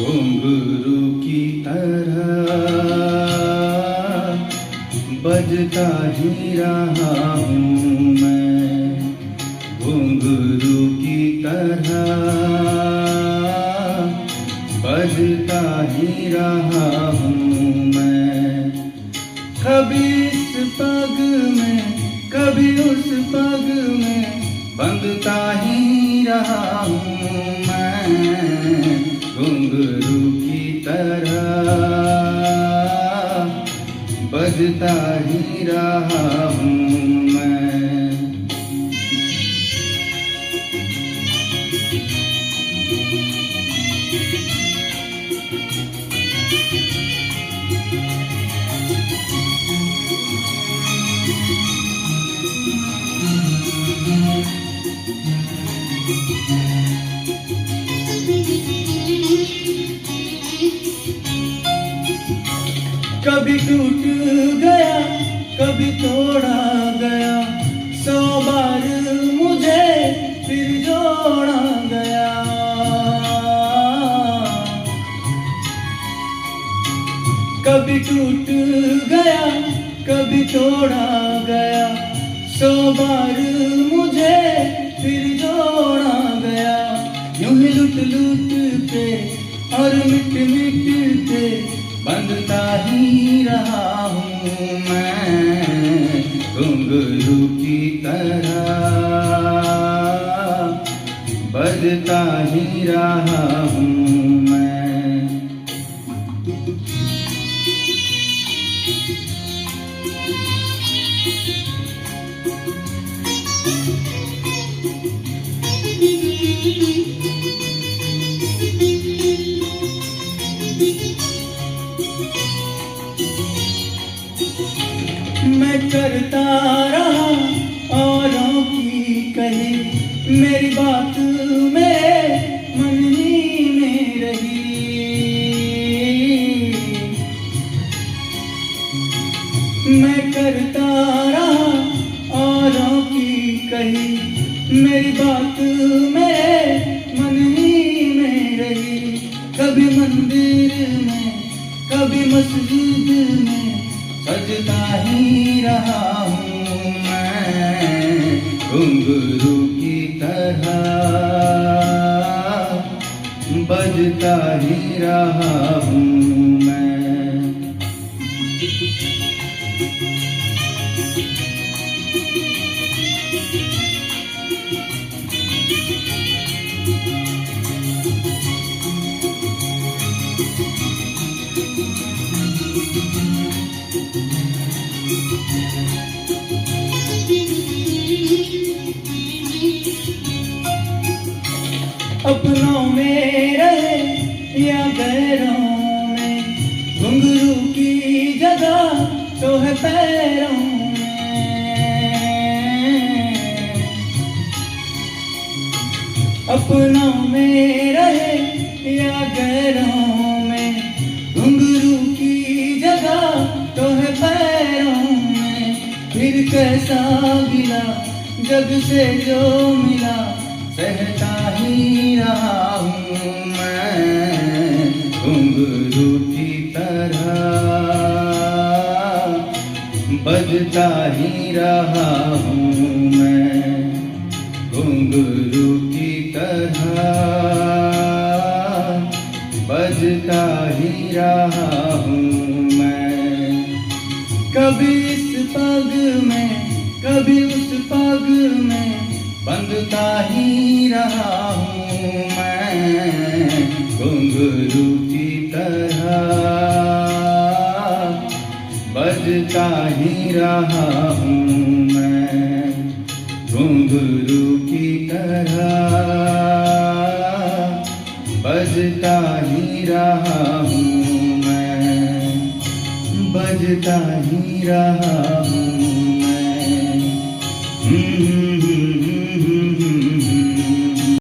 घुंघरू की तरह बजता ही रहा हूँ मैं, घुंघरू की तरह बजता ही रहा हूँ मैं। कभी इस पग में कभी उस पग में बंधता ही रहा हूँ मैं, घुंघरू की तरह बजता ही रहा हूँ मैं। कभी टूट गया कभी तोड़ा गया, 100 बार मुझे फिर जोड़ा गया। कभी टूट गया कभी तोड़ा गया, 100 बार मुझे फिर जोड़ा गया। यूं ही लुट लुट के और मिट मिट के बंधता ही रहा हूँ मैं, घुंघरू की तरह बजता ही रहा हूँ मैं। मैं करता रहा औरों की कही, मेरी बात मेरे मन ही में रही। मैं करता रहा औरों की कही, मेरी बात मेरे मन ही में रही। कभी मंदिर में कभी मस्जिद में बजता ही रहा हूँ मैं, घुंघरू की तरह बजता ही रहा हूँ मैं। अपनों में रहे या गैरों में, घुंघरू की जगह तो है पैरों में। अपनों में रहे या गैरों में, घुंघरू की जगह तो है पैरों में। फिर कैसा गिला जग से जो मिला, सहता ही रहा हूँ मैं, घुंघरू की तरह बजता ही रहा हूँ मैं, घुंघरू की तरह बजता ही रहा हूँ मैं। कभी इस पग में कभी उस पग में बंधता ही रहा हूँ मैं, घुंघरू की तरह बजता ही रहा हूँ मैं, घुंघरू की तरह बजता ही रहा हूँ मैं, बजता ही रहा हूँ।